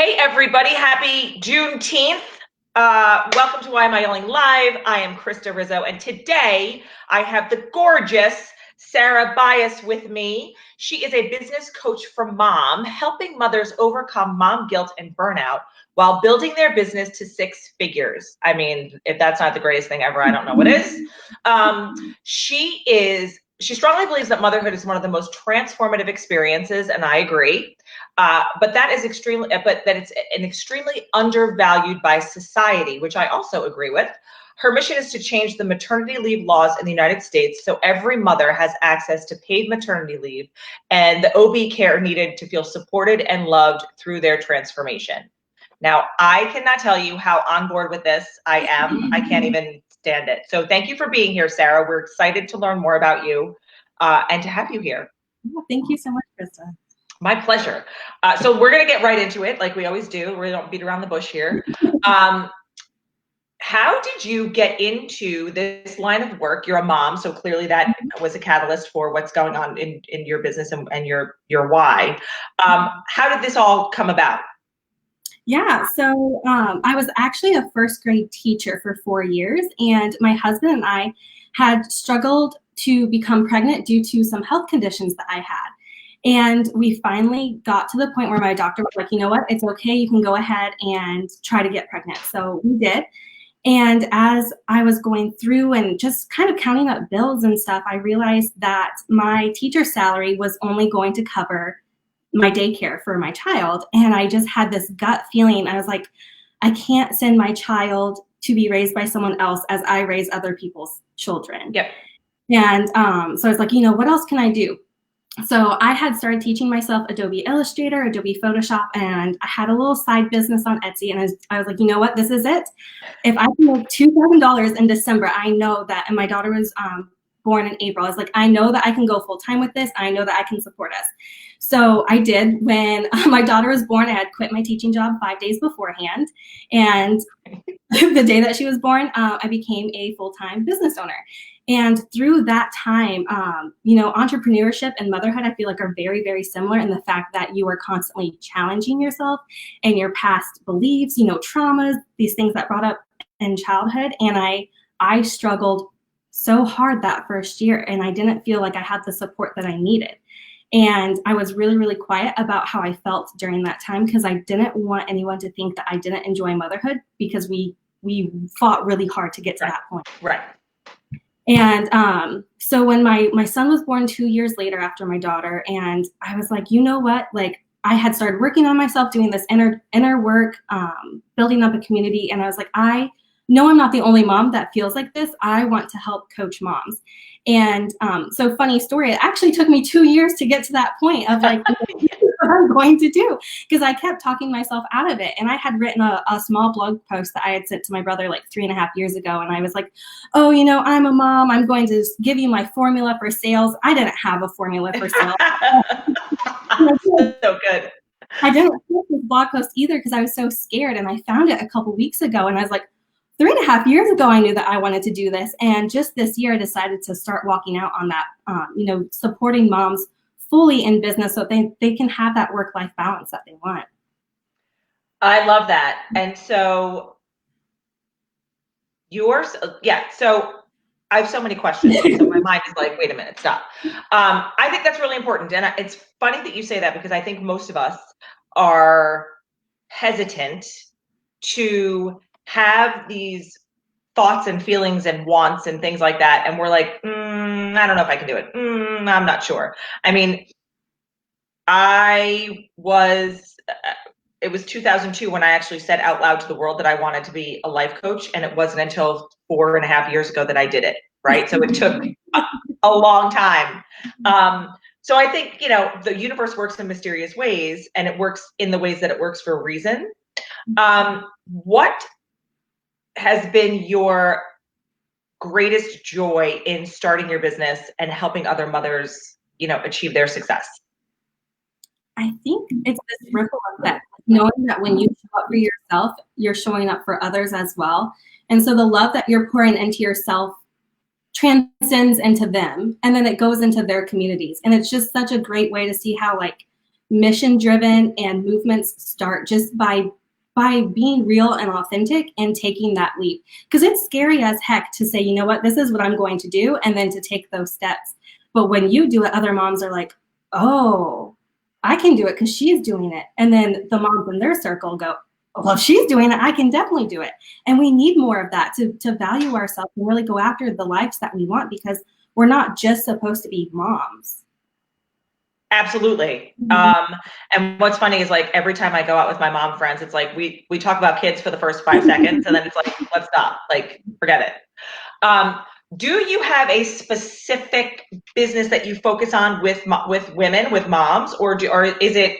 Hey everybody, happy Juneteenth. Welcome to Why Am I Yelling Live. I am Krista Rizzo, and today I have the gorgeous Sarah Bias with me. She is a business coach for mom, helping mothers overcome mom guilt and burnout while building their business to six figures. I mean, if that's not the greatest thing ever, I don't know what is. She strongly believes that motherhood is one of the most transformative experiences, and I agree. But that it's an extremely undervalued by society, which I also agree with. Her mission is to change the maternity leave laws in the United States so every mother has access to paid maternity leave and the OB care needed to feel supported and loved through their transformation. Now, I cannot tell you how on board with this I am. I can't even stand it. So thank you for being here, Sarah. We're excited to learn more about you and to have you here. Well, thank you so much, Krista. My pleasure. So we're going to get right into it like we always do. We don't beat around the bush here. How did you get into this line of work? You're a mom, so clearly that was a catalyst for what's going on in your business and your why. How did this all come about? Yeah, so I was actually a first grade teacher for 4 years, and my husband and I had struggled to become pregnant due to some health conditions that I had. And we finally got to the point where my doctor was like, you know what, it's okay, you can go ahead and try to get pregnant. So we did. And as I was going through and just kind of counting up bills and stuff, I realized that my teacher salary was only going to cover my daycare for my child. And I just had this gut feeling. I was like, I can't send my child to be raised by someone else as I raise other people's children. Yep. And so I was like, what else can I do? So I had started teaching myself Adobe Illustrator, Adobe Photoshop, and I had a little side business on Etsy. And I was like, you know what, this is it. If I can make $2,000 in December, I know that, and my daughter was born in April. I was like, I know that I can go full time with this. I know that I can support us. So I did. When my daughter was born, I had quit my teaching job 5 days beforehand. And the day that she was born, I became a full-time business owner. And through that time, entrepreneurship and motherhood, I feel like are very, very similar in the fact that you are constantly challenging yourself and your past beliefs, traumas, these things that brought up in childhood. And I struggled so hard that first year, and I didn't feel like I had the support that I needed. And I was really, really quiet about how I felt during that time because I didn't want anyone to think that I didn't enjoy motherhood because we fought really hard to get to that point. Right. And so when my son was born 2 years later after my daughter, and I was like, you know what? Like, I had started working on myself, doing this inner work, building up a community. And I was like, I know I'm not the only mom that feels like this. I want to help coach moms. And so funny story, it actually took me 2 years to get to that point of like, what I'm going to do, because I kept talking myself out of it. And I had written a small blog post that I had sent to my brother like 3.5 years ago. And I was like, oh, I'm a mom. I'm going to give you my formula for sales. I didn't have a formula for sales. So good. I didn't post this blog post either because I was so scared. And I found it a couple weeks ago. And I was like, 3.5 years ago, I knew that I wanted to do this. And just this year, I decided to start walking out on that, supporting moms fully in business so they can have that work-life balance that they want. I love that. And so so I have so many questions. So my mind is like, wait a minute, stop. I think that's really important. And it's funny that you say that because I think most of us are hesitant to have these thoughts and feelings and wants and things like that. And we're like, I don't know if I can do it. I'm not sure. I mean, it was 2002 when I actually said out loud to the world that I wanted to be a life coach. And it wasn't until 4.5 years ago that I did it. Right. So it took a long time. So I think, the universe works in mysterious ways, and it works in the ways that it works for a reason. What has been your greatest joy in starting your business and helping other mothers, achieve their success? I think it's this ripple effect, knowing that when you show up for yourself, you're showing up for others as well. And so the love that you're pouring into yourself transcends into them, and then it goes into their communities. And it's just such a great way to see how, like, mission driven and movements start just by being real and authentic and taking that leap. Because it's scary as heck to say, you know what, this is what I'm going to do, and then to take those steps. But when you do it, other moms are like, oh, I can do it because she's doing it. And then the moms in their circle go, well, if she's doing it, I can definitely do it. And we need more of that to value ourselves and really go after the lives that we want, because we're not just supposed to be moms. Absolutely. And what's funny is, like, every time I go out with my mom friends, it's like we talk about kids for the first 5 seconds, and then it's like, let's stop, like, forget it. Do you have a specific business that you focus on with women, with moms, or is it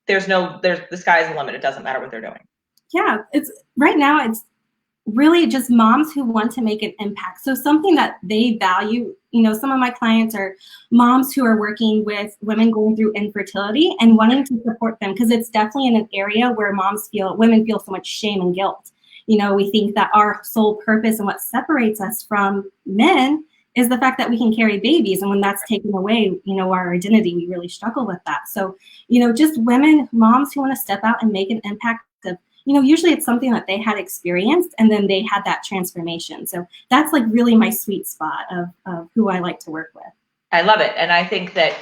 there's the sky's the limit, it doesn't matter what they're doing? Yeah, it's right now it's really just moms who want to make an impact. So something that they value, some of my clients are moms who are working with women going through infertility and wanting to support them, because it's definitely in an area where women feel so much shame and guilt. We think that our sole purpose and what separates us from men is the fact that we can carry babies. And when that's taken away, our identity, we really struggle with that. So, just moms who want to step out and make an impact of, usually it's something that they had experienced and then they had that transformation. So that's like really my sweet spot of who I like to work with. I love it. And I think that,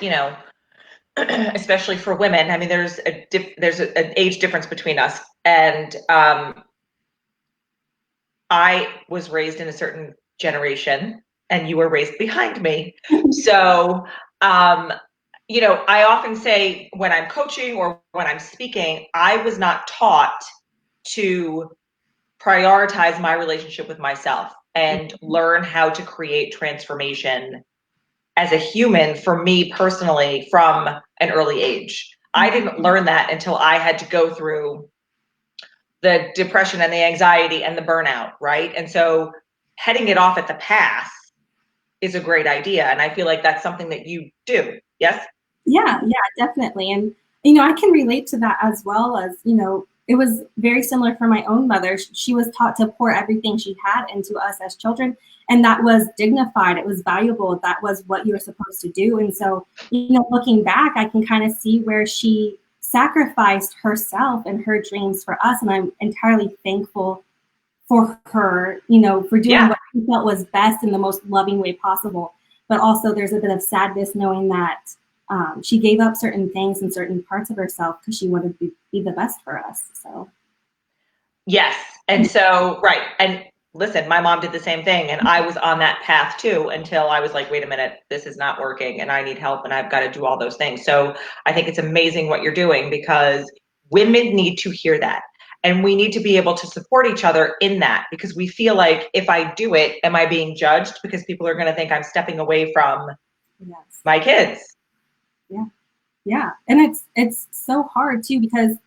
especially for women, I mean, there's an age difference between us. And I was raised in a certain generation and you were raised behind me. So, I often say when I'm coaching or when I'm speaking, I was not taught to prioritize my relationship with myself and learn how to create transformation as a human, for me personally, from an early age. I didn't learn that until I had to go through the depression and the anxiety and the burnout, right? And so heading it off at the pass is a great idea. And I feel like that's something that you do. Yes? Yeah, definitely. And, I can relate to that as well as, it was very similar for my own mother. She was taught to pour everything she had into us as children. And that was dignified. It was valuable. That was what you were supposed to do. And so, looking back, I can kind of see where she sacrificed herself and her dreams for us. And I'm entirely thankful for her, for doing what she felt was best in the most loving way possible. But also there's a bit of sadness knowing that she gave up certain things and certain parts of herself because she wanted to be the best for us. So. Yes. And so, right. And listen, my mom did the same thing. And I was on that path too, until I was like, wait a minute, this is not working and I need help and I've got to do all those things. So I think it's amazing what you're doing, because women need to hear that. And we need to be able to support each other in that, because we feel like, if I do it, am I being judged? Because people are going to think I'm stepping away from my kids. Yeah. And it's so hard too, because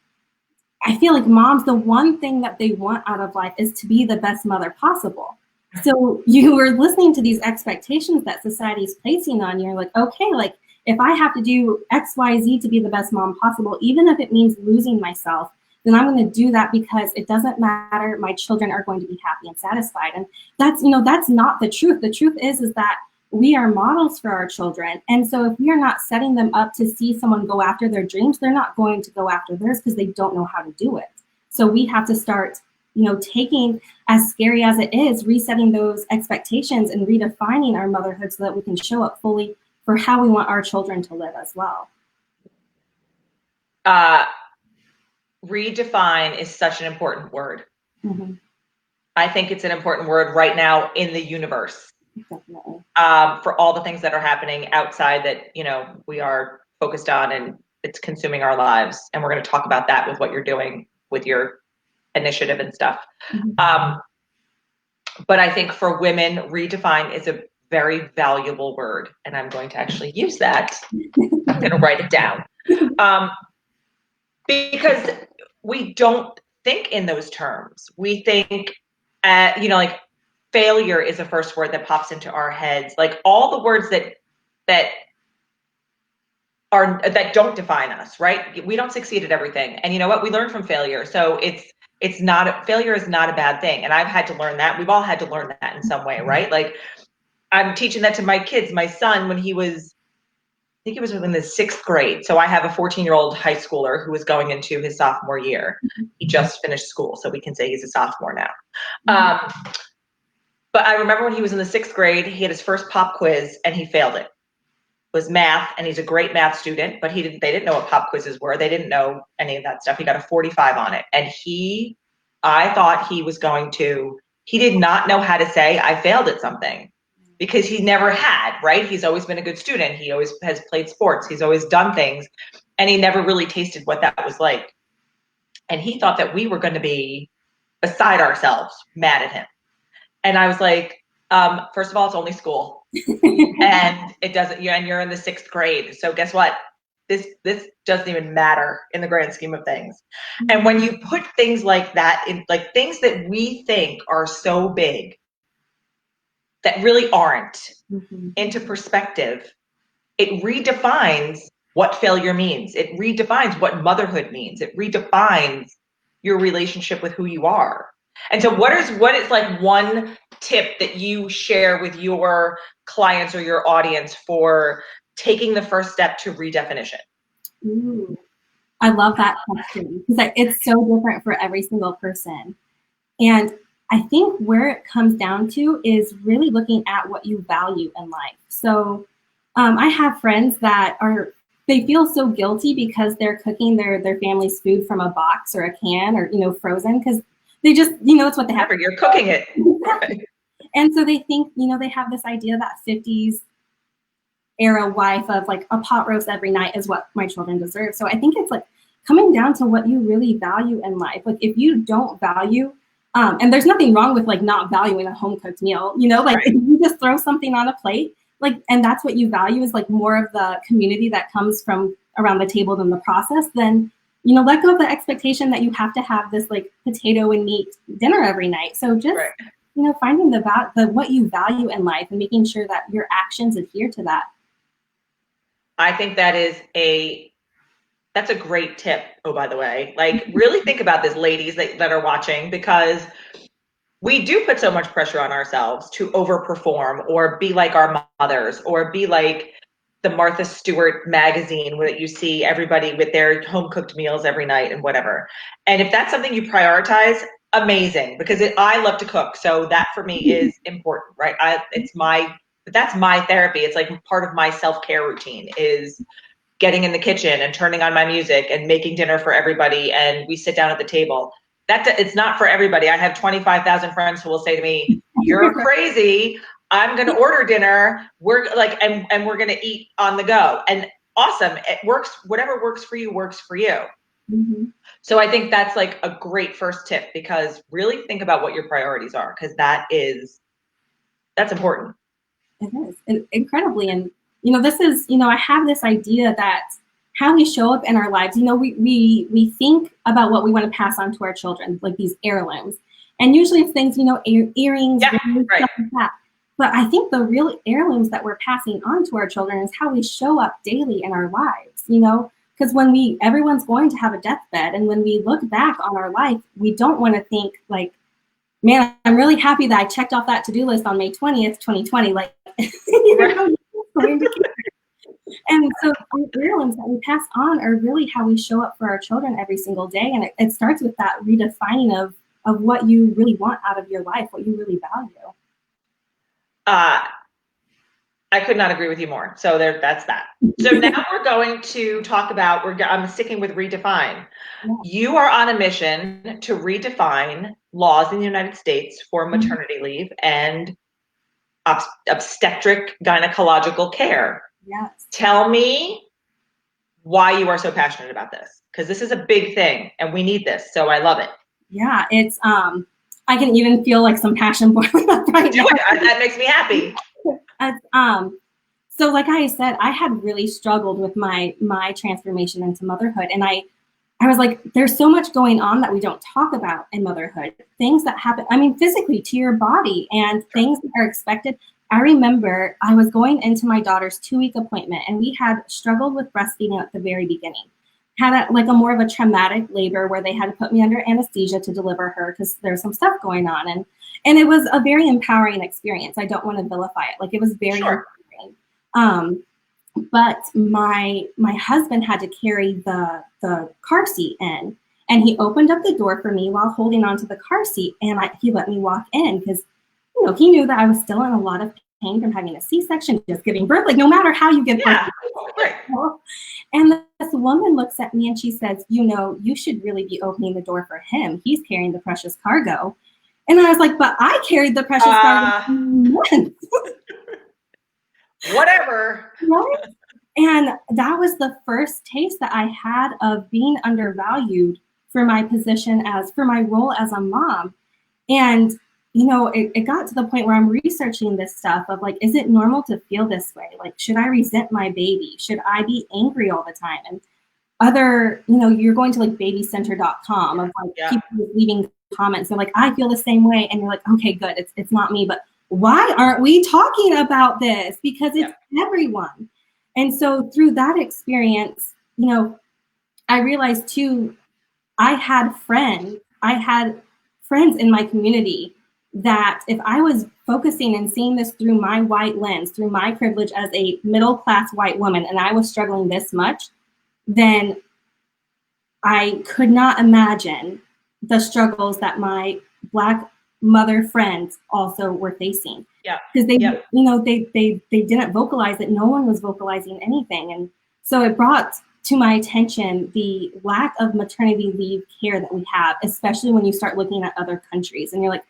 I feel like moms, the one thing that they want out of life is to be the best mother possible. So you were listening to these expectations that society is placing on you. You're like, okay, like if I have to do X, Y, Z to be the best mom possible, even if it means losing myself, then I'm going to do that, because it doesn't matter. My children are going to be happy and satisfied. And that's not the truth. The truth is that we are models for our children. And so if we are not setting them up to see someone go after their dreams, they're not going to go after theirs because they don't know how to do it. So we have to start, taking, as scary as it is, resetting those expectations and redefining our motherhood so that we can show up fully for how we want our children to live as well. Redefine is such an important word. Mm-hmm. I think it's an important word right now in the universe. Definitely. For all the things that are happening outside that, we are focused on, and it's consuming our lives. And we're going to talk about that with what you're doing with your initiative and stuff. Mm-hmm. But I think for women, redefine is a very valuable word. And I'm going to actually use that. I'm going to write it down. Because we don't think in those terms. We think, like, failure is the first word that pops into our heads. Like all the words that don't define us, right? We don't succeed at everything. And you know what? We learn from failure. So failure is not a bad thing. And I've had to learn that. We've all had to learn that in some way, right? Like I'm teaching that to my kids. My son, when he was think he was in the 6th grade. So I have a 14-year-old high schooler who is going into his sophomore year. He just finished school, so we can say he's a sophomore now. But I remember when he was in the 6th grade, he had his first pop quiz and he failed it. It was math, and he's a great math student, but they didn't know what pop quizzes were. They didn't know any of that stuff. He got a 45 on it. And I thought he was going to, he did not know how to say, I failed at something, because he never had, right? He's always been a good student. He always has played sports. He's always done things, and he never really tasted what that was like. And he thought that we were going to be beside ourselves, mad at him. And I was like, first of all, it's only school, and it doesn't. And you're in the 6th grade, so guess what? This doesn't even matter in the grand scheme of things. And when you put things like that in, like things that we think are so big that really aren't, into perspective, it redefines what failure means. It redefines what motherhood means. It redefines your relationship with who you are. And so what is like one tip that you share with your clients or your audience for taking the first step to redefinition? Ooh, I love that question, because it's so different for every single person. And I think where it comes down to is really looking at what you value in life. So I have friends that they feel so guilty because they're cooking their family's food from a box or a can, or, frozen, because they just, it's what they have. You're cooking it. And so they think, they have this idea that 50s era wife of like a pot roast every night is what my children deserve. So I think it's like coming down to what you really value in life. Like if you don't value, and there's nothing wrong with like not valuing a home cooked meal, like right. If you just throw something on a plate, like, and that's what you value is like more of the community that comes from around the table than the process, then, let go of the expectation that you have to have this like potato and meat dinner every night. So just, right. Finding the what you value in life and making sure that your actions adhere to that. I think that's a great tip. Oh, by the way, like really think about this, ladies that are watching, because we do put so much pressure on ourselves to overperform or be like our mothers or be like the Martha Stewart magazine where you see everybody with their home cooked meals every night and whatever. And if that's something you prioritize, amazing, because I love to cook. So that for me is important, right? That's my therapy. It's like part of my self-care routine is getting in the kitchen and turning on my music and making dinner for everybody. And we sit down at the table. It's not for everybody. I have 25,000 friends who will say to me, "You're crazy. I'm going to order dinner. We're like, and we're going to eat on the go." And awesome. It works. Whatever works for you works for you. Mm-hmm. So I think that's like a great first tip, because really think about what your priorities are, because that's important. It is incredibly. And, this is, I have this idea that how we show up in our lives, we think about what we want to pass on to our children, like these heirlooms. And usually it's things, earrings, rings, right. Stuff like that. But I think the real heirlooms that we're passing on to our children is how we show up daily in our lives, because when everyone's going to have a deathbed, and when we look back on our life, we don't want to think like, man, I'm really happy that I checked off that to-do list on May 20th, 2020. Like, and so the heirlooms that we pass on are really how we show up for our children every single day. And it starts with that redefining of what you really want out of your life, what you really value. I could not agree with you more. So that's that. So now we're going to talk about, I'm sticking with redefine. Yeah. You are on a mission to redefine laws in the United States for maternity leave and obstetric gynecological care. Yes. Tell me why you are so passionate about this, because this is a big thing and we need this. So I love it. Yeah, it's I can even feel like some passion boiling up right now. That makes me happy. So like I said, I had really struggled with my transformation into motherhood. And I was like, there's so much going on that we don't talk about in motherhood. Things that happen, physically to your body, and things that are expected. I remember I was going into my daughter's 2-week appointment, and we had struggled with breastfeeding at the very beginning. Had a more of a traumatic labor where they had to put me under anesthesia to deliver her because there's some stuff going on. And it was a very empowering experience. I don't want to vilify it. Like, it was very empowering. but my husband had to carry the car seat in, and he opened up the door for me while holding onto the car seat, and he let me walk in because he knew that I was still in a lot of pain from having a C-section, just giving birth. Like no matter how you give birth, right. And this woman looks at me and she says, you should really be opening the door for him. He's carrying the precious cargo. And I was like, but I carried the precious cargo. Whatever. Right? And that was the first taste that I had of being undervalued for my for my role as a mom. And, it got to the point where I'm researching this stuff of like, is it normal to feel this way? Like, should I resent my baby? Should I be angry all the time? And you're going to like babycenter.com of like people leaving comments. They're like, I feel the same way. And you're like, okay, good. It's not me, but why aren't we talking about this? Because it's everyone. And so through that experience, I realized too, I had friends in my community that if I was focusing and seeing this through my white lens, through my privilege as a middle-class white woman, and I was struggling this much, then I could not imagine the struggles that my Black mother friends also were facing. Yeah. Because they didn't vocalize it. No one was vocalizing anything. And so it brought to my attention the lack of maternity leave care that we have, especially when you start looking at other countries. And you're like,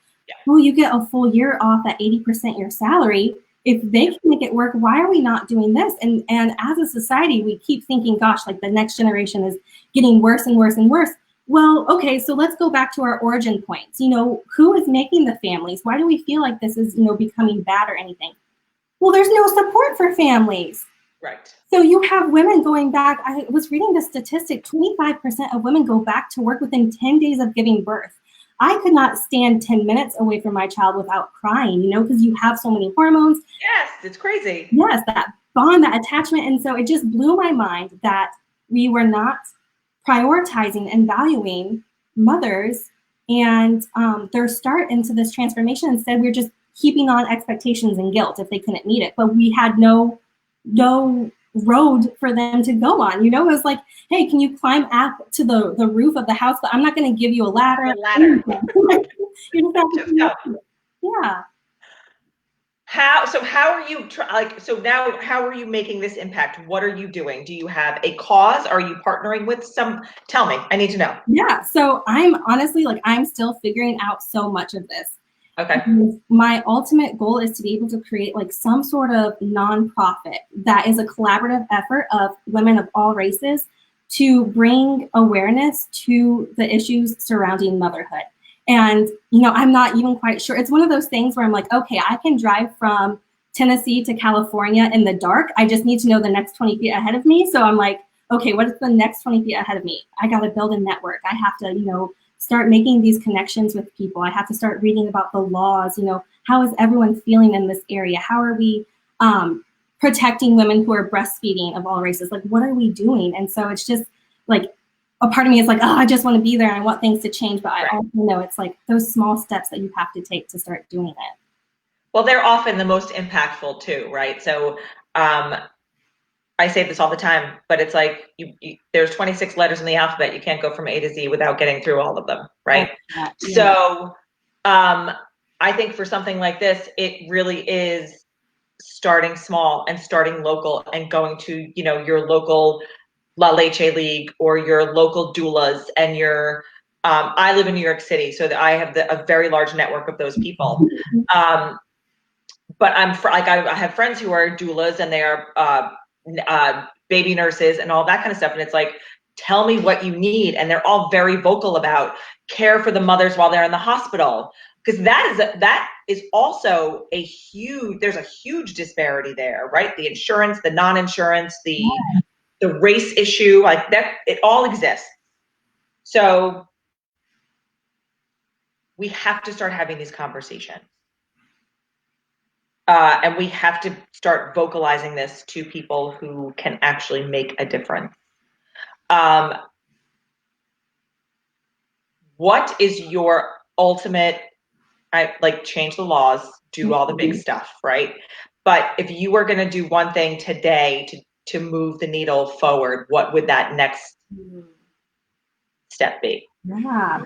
well, you get a full year off at 80% your salary. If they can make it work, why are we not doing this? And as a society, we keep thinking, gosh, like the next generation is getting worse and worse and worse. Well, okay, so let's go back to our origin points. Who is making the families? Why do we feel like this is, becoming bad or anything? Well, there's no support for families. Right. So you have women going back. I was reading the statistic, 25% of women go back to work within 10 days of giving birth. I could not stand 10 minutes away from my child without crying, because you have so many hormones. Yes, it's crazy. Yes, that bond, that attachment. And so it just blew my mind that we were not prioritizing and valuing mothers and their start into this transformation. Instead, we're just keeping on expectations and guilt if they couldn't meet it. But we had no road for them to go on. It was like, hey, can you climb up to the roof of the house? But I'm not going to give you a ladder. Yeah. How are you now how are you making this impact? What are you doing? Do you have a cause? Are you partnering with tell me, I need to know. Yeah. So I'm honestly I'm still figuring out so much of this. Okay. My ultimate goal is to be able to create some sort of nonprofit that is a collaborative effort of women of all races to bring awareness to the issues surrounding motherhood. And, I'm not even quite sure. It's one of those things where I'm like, okay, I can drive from Tennessee to California in the dark. I just need to know the next 20 feet ahead of me. So I'm like, okay, what is the next 20 feet ahead of me? I got to build a network. I have to, start making these connections with people. I have to start reading about the laws. How is everyone feeling in this area? How are we protecting women who are breastfeeding of all races? Like, what are we doing? And so it's just like, a part of me is like, oh, I just want to be there and I want things to change. But I also know it's like those small steps that you have to take to start doing it. Well, they're often the most impactful too, right? So I say this all the time, but it's like there's 26 letters in the alphabet. You can't go from A to Z without getting through all of them, right? Yeah. So I think for something like this, it really is starting small and starting local and going to, your local La Leche League or your local doulas and your, I live in New York City, so that I have a very large network of those people. But I have friends who are doulas and they are baby nurses and all that kind of stuff. And it's like, tell me what you need. And they're all very vocal about care for the mothers while they're in the hospital. Because that is also there's a huge disparity there, right? The insurance, the non-insurance, the race issue, like that, it all exists. So we have to start having these conversations. And we have to start vocalizing this to people who can actually make a difference. What is your ultimate, change the laws, do all the big stuff, right? But if you were going to do one thing today to move the needle forward, what would that next step be? Yeah,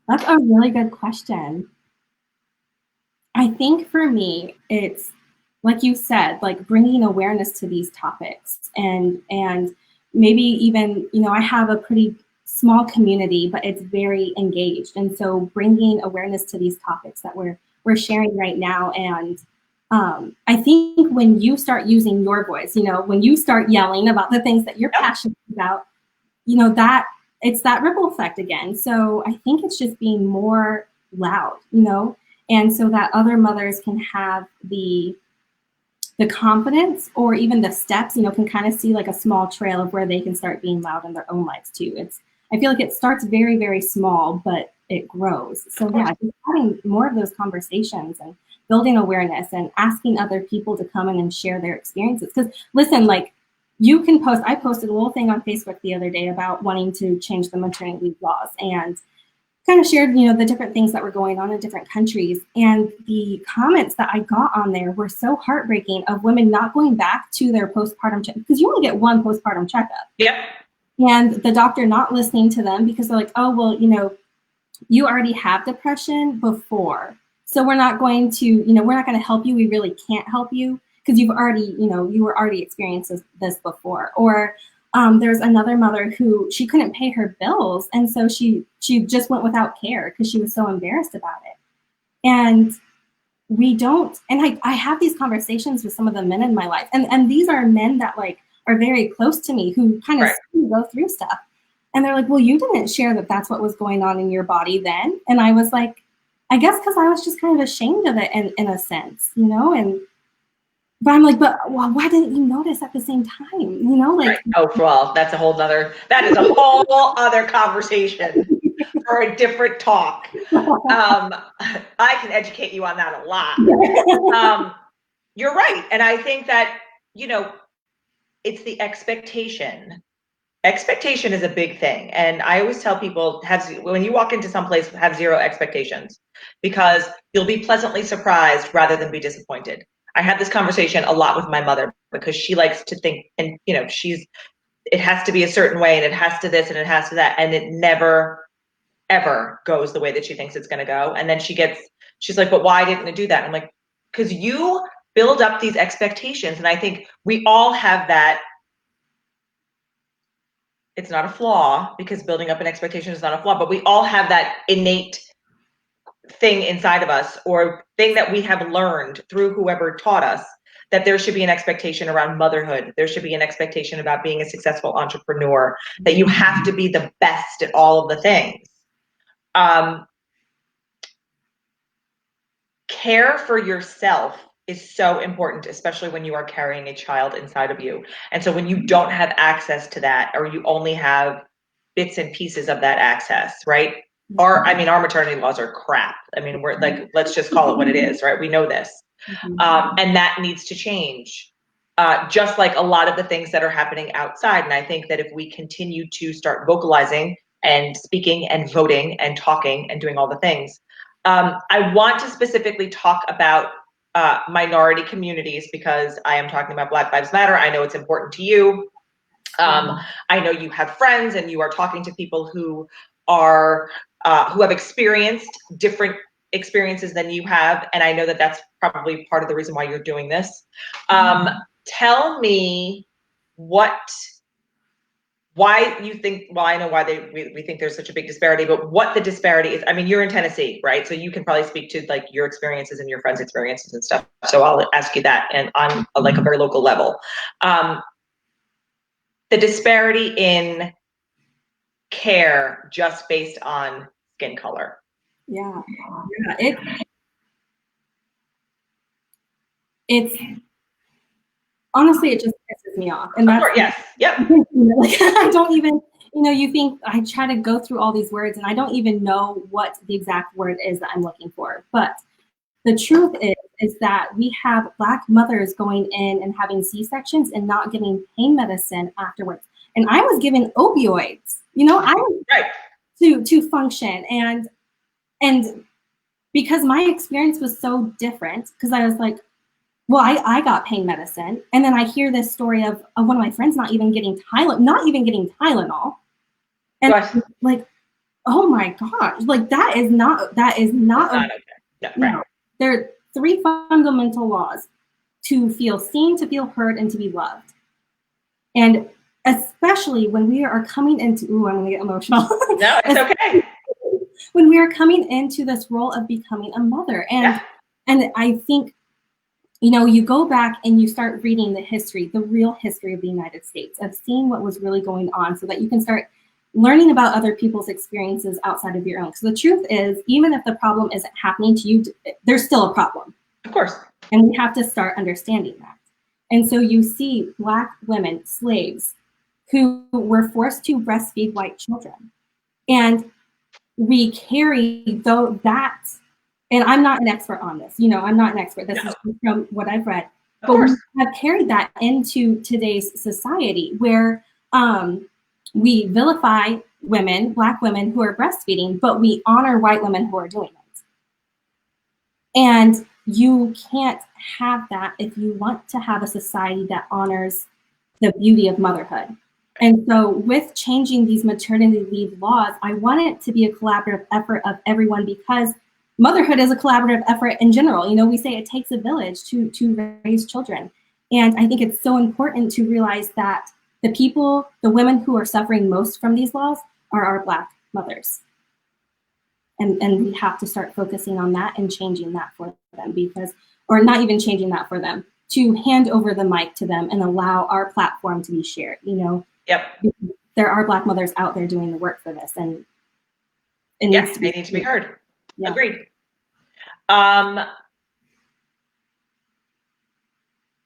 that's a really good question. I think for me, it's like you said, like bringing awareness to these topics, and maybe even, you know, I have a pretty small community, but it's very engaged, and so bringing awareness to these topics that we're sharing right now. And I think when you start using your voice, you know, when you start yelling about the things that you're passionate about, you know, that it's that ripple effect again. So I think it's just being more loud, you know, and so that other mothers can have the confidence, or even the steps, you know, can kind of see like a small trail of where they can start being loud in their own lives too. I feel like it starts very, very small, but it grows. So yeah, just having more of those conversations and building awareness and asking other people to come in and share their experiences. Because listen, like you can post, I posted a little thing on Facebook the other day about wanting to change the maternity leave laws, and kind of shared, you know, the different things that were going on in different countries. And the comments that I got on there were so heartbreaking, of women not going back to their postpartum check, because you only get one postpartum checkup. Yep. And the doctor not listening to them because they're like, oh, well, you know, you already have depression before, so we're not going to, you know, we're not going to help you. We really can't help you because you've already, you know, you were already experiencing this before. Or there's another mother who she couldn't pay her bills, and so she just went without care because she was so embarrassed about it. And we don't, and I have these conversations with some of the men in my life, and these are men that like are very close to me, who kind of see me go through stuff, and they're like, well, you didn't share that that's what was going on in your body then. And I was like, I guess because I was just kind of ashamed of it in a sense, you know. And but I'm like, but well, why didn't you notice at the same time? You know, like, oh, well, that is a whole other conversation for a different talk. I can educate you on that a lot. You're right. And I think that, you know, it's the expectation. Expectation is a big thing. And I always tell people, when you walk into some place, have zero expectations, because you'll be pleasantly surprised rather than be disappointed. I had this conversation a lot with my mother, because she likes to think, and you know, it has to be a certain way, and it has to this, and it has to that, and it never ever goes the way that she thinks it's going to go. And then she's like, but why didn't it do that? And I'm like, because you build up these expectations. And I think we all have that. It's not a flaw, because building up an expectation is not a flaw, but we all have that innate thing inside of us, or thing that we have learned through whoever taught us, that there should be an expectation around motherhood. There should be an expectation about being a successful entrepreneur, that you have to be the best at all of the things. Care for yourself is so important, especially when you are carrying a child inside of you. And so when you don't have access to that, or you only have bits and pieces of that access, right? Our maternity laws are crap. I mean, we're like, let's just call it what it is, right? We know this. And that needs to change. Just like a lot of the things that are happening outside. And I think that if we continue to start vocalizing and speaking and voting and talking and doing all the things, I want to specifically talk about minority communities, because I am talking about Black Lives Matter. I know it's important to you. I know you have friends, and you are talking to people who have experienced different experiences than you have, and I know that that's probably part of the reason why you're doing this. Tell me why you think, well, I know why we think there's such a big disparity, but what the disparity is. I mean, you're in Tennessee, right? So you can probably speak to like your experiences and your friends' experiences and stuff. So I'll ask you that, and on like a very local level. The disparity in care just based on skin color. Yeah. It's honestly, it just pisses me off. And that's, yes, yep. You know, like, I don't even, you know, you think I try to go through all these words, and I don't even know what the exact word is that I'm looking for. But the truth is that we have Black mothers going in and having C-sections and not getting pain medicine afterwards. And I was given opioids, you know, I was to function. And because my experience was so different, because I was like, well, I got pain medicine, and then I hear this story of one of my friends not even getting Tylenol, and Right. like, oh my gosh, like that is not Not okay. No, no. right. There are 3 fundamental laws: to feel seen, to feel heard, and to be loved. And especially when we are coming into, ooh, I'm gonna get emotional. No, it's okay. When we are coming into this role of becoming a mother, and I think, you know, you go back and you start reading the real history of the United States, of seeing what was really going on, so that you can start learning about other people's experiences outside of your own. So the truth is, even if the problem isn't happening to you, there's still a problem. Of course. And we have to start understanding that. And so you see Black women, slaves, who were forced to breastfeed white children. And we carry that, and I'm not an expert on this, you know, I'm not an expert. This is from what I've read. But we have carried that into today's society, where we vilify women, Black women who are breastfeeding, but we honor white women who are doing it. And you can't have that if you want to have a society that honors the beauty of motherhood. And so with changing these maternity leave laws, I want it to be a collaborative effort of everyone, because motherhood is a collaborative effort in general. You know, we say it takes a village to raise children. And I think it's so important to realize that the women who are suffering most from these laws are our Black mothers. And we have to start focusing on that and changing that for them, or not even changing that for them, to hand over the mic to them and allow our platform to be shared, you know? Yep. There are Black mothers out there doing the work for this, and they need to be heard. Yeah. Agreed.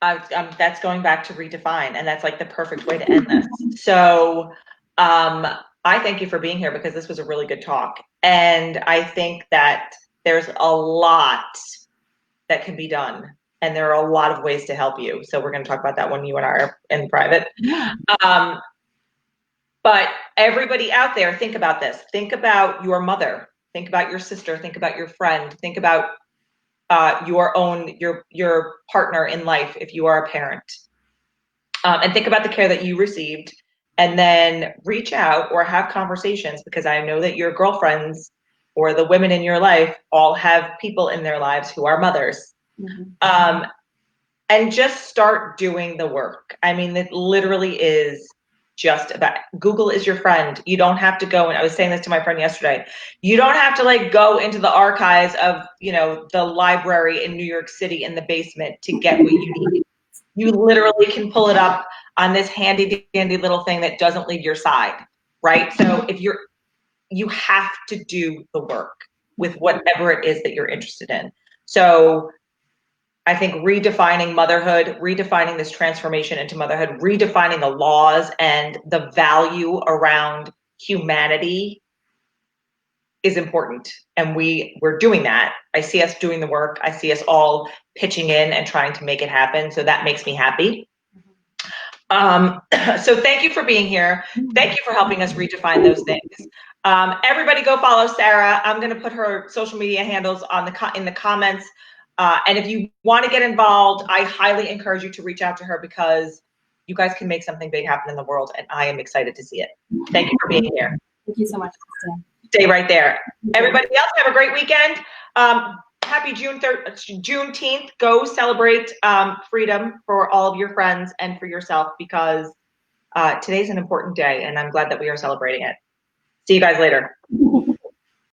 That's going back to redefine, and that's like the perfect way to end this. So I thank you for being here, because this was a really good talk. And I think that there's a lot that can be done, and there are a lot of ways to help you. So we're going to talk about that when you and I are in private. Yeah. But everybody out there, think about this. Think about your mother. Think about your sister. Think about your friend. Think about your partner in life if you are a parent. And think about the care that you received, and then reach out or have conversations, because I know that your girlfriends or the women in your life all have people in their lives who are mothers. Mm-hmm. And just start doing the work. I mean, it literally is just about, Google is your friend. You don't have to go, and I was saying this to my friend yesterday, you don't have to like go into the archives of, you know, the library in New York City in the basement to get what you need. You literally can pull it up on this handy dandy little thing that doesn't leave your side, right? So if you have to do the work with whatever it is that you're interested in. So I think redefining motherhood, redefining this transformation into motherhood, redefining the laws and the value around humanity is important. And we're doing that. I see us doing the work. I see us all pitching in and trying to make it happen. So that makes me happy. So thank you for being here. Thank you for helping us redefine those things. Everybody go follow Sarah. I'm going to put her social media handles in the comments. And if you want to get involved, I highly encourage you to reach out to her, because you guys can make something big happen in the world, and I am excited to see it. Thank you for being here. Thank you so much, Krista. Stay right there. Everybody else, have a great weekend. Happy Juneteenth. Go celebrate freedom for all of your friends and for yourself, because today's an important day, and I'm glad that we are celebrating it. See you guys later.